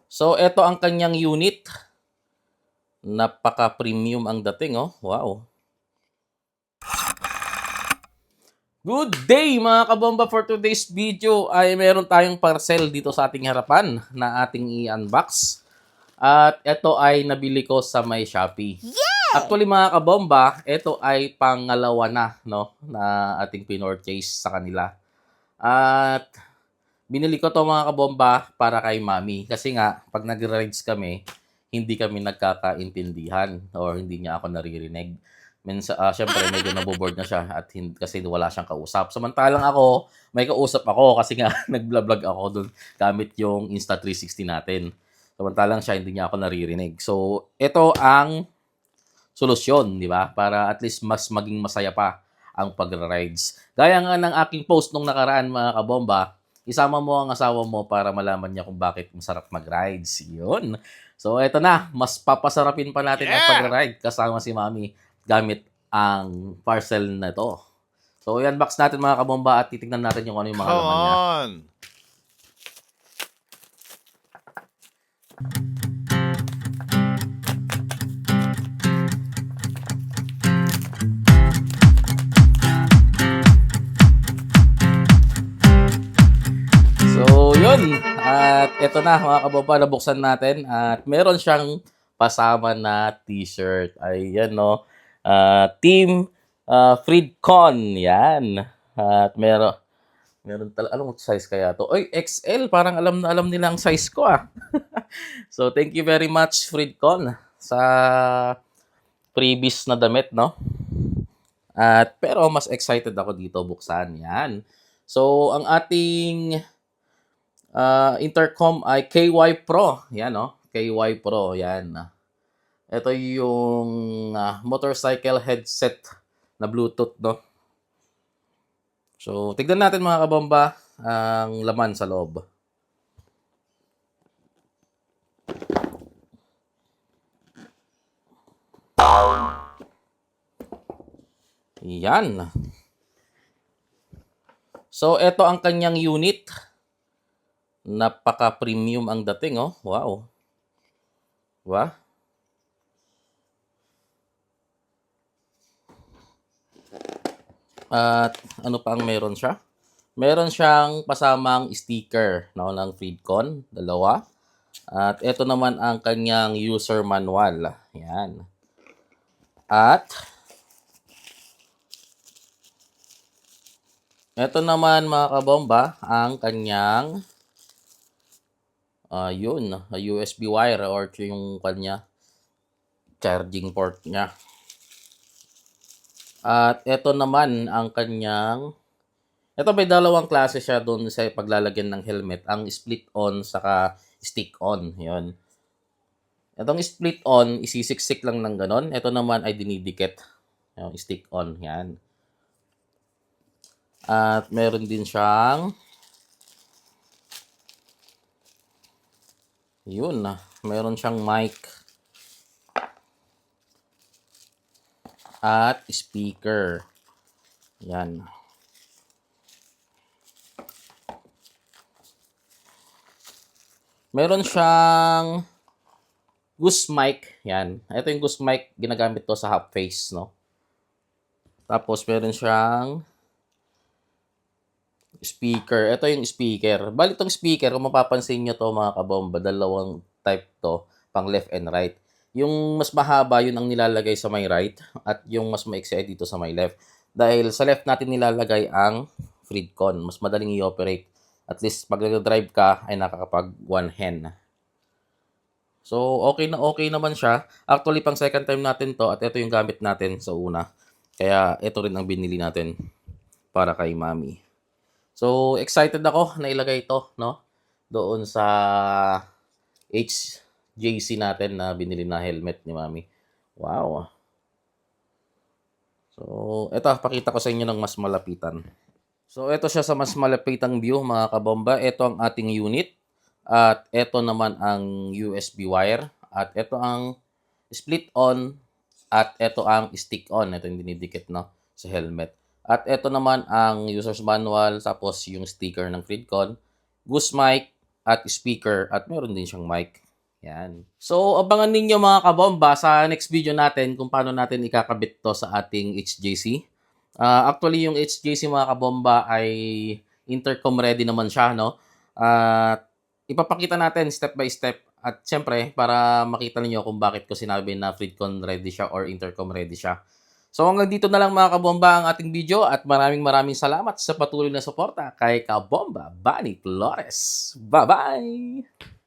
So, eto ang kanyang unit. Napaka-premium ang dating, oh. Wow. Good day mga kabomba, for today's video ay meron tayong parcel dito sa ating harapan na ating i-unbox. At ito ay nabili ko sa may Shopee. Actually mga kabomba, ito ay pangalawa na, no, na ating pinorchase sa kanila. At binili ko to mga kabomba para kay mami. Kasi nga, pag nag-rides kami, hindi kami nagkakaintindihan or hindi niya ako naririnig. Syempre, medyo naboboard na siya at kasi wala siyang kausap. Samantalang ako, may kausap ako kasi nga nag-vlog ako doon gamit yung Insta360 natin. Samantalang siya, hindi niya ako naririnig. So, ito ang solusyon, di ba? Para at least mas maging masaya pa ang pag-rides. Gaya nga ng aking post nung nakaraan mga kabomba, isama mo ang asawa mo para malaman niya kung bakit masarap mag-rides. Yun. So, eto na. Mas papasarapin pa natin ang pag-ride kasama si Mami gamit ang parcel na to. So, i-unbox natin mga kabomba at titignan natin yung ano yung mga Come laman niya. on! So, yun. At eto na mga kabomba, nabuksan natin. At meron siyang pasama na t-shirt. Ayan, no. Team Freedcon. Yan. At meron talaga. Anong size kaya to? Oy, XL. Parang alam na alam nila ang size ko, ah. So, thank you very much, Freedcon, sa previous na damit, no? At pero mas excited ako dito buksan. Yan. So, ang ating intercom ay KY Pro. Yan, no? KY Pro. Yan. Ito yung motorcycle headset na Bluetooth, no? So, tignan natin mga kabomba ang laman sa loob. Yan. So, ito ang kanyang unit. Napaka-premium ang dating, oh. Wow. Diba? At ano pa ang meron siya? Meron siyang pasamang sticker, no, ng Freedcon, dalawa. At ito naman ang kanyang user manual. Yan. At ito naman mga kabomba, ang kanyang USB wire or yung kanya charging port niya. At ito naman ang kanyang, ito may dalawang klase siya doon sa paglalagyan ng helmet. Ang split on saka stick on. Yun. Itong split on, isisiksik lang ng ganon. Ito naman ay dinidikit. Yung stick on. Yan. At meron din siyang meron siyang mic at speaker. Yan. Meron siyang goose mic. Yan. Ito yung goose mic, ginagamit to sa half face, no? Tapos meron siyang speaker. Ito yung speaker. Bali itong speaker, kung mapapansin nyo to mga kabomba, dalawang type to, pang left and right. Yung mas mahaba, yun ang nilalagay sa may right, at yung mas maiksi ay dito sa may left. Dahil sa left natin nilalagay ang Freedcon. Mas madaling i-operate. At least pag nag-drive ka, ay nakakapag one hand. So, okay naman siya. Actually, pang second time natin to, at ito yung gamit natin sa una. Kaya ito rin ang binili natin para kay mami. So, excited ako na ilagay ito, no? Doon sa HJC natin na binili na helmet ni Mami. Wow. So, ito, pakita ko sa inyo ng mas malapitan. So, ito siya sa mas malapitang view, mga kabomba. Ito ang ating unit. At ito naman ang USB wire. At ito ang split on. At ito ang stick on. Ito yung dinidikit, no? Sa helmet. At ito naman ang user's manual, tapos yung sticker ng Freedcon, goose mic, at speaker at meron din siyang mic. Yan. So, abangan ninyo mga kabomba sa next video natin kung paano natin ikakabit to sa ating HJC. Actually, yung HJC mga kabomba ay intercom ready naman siya, no? At ipapakita natin step by step. At syempre, para makita niyo kung bakit ko sinabi na FreeCon ready siya or intercom ready siya. So hanggang dito na lang mga kabomba ang ating video at maraming salamat sa patuloy na suporta kay Kabomba Bunny Flores. Bye-bye!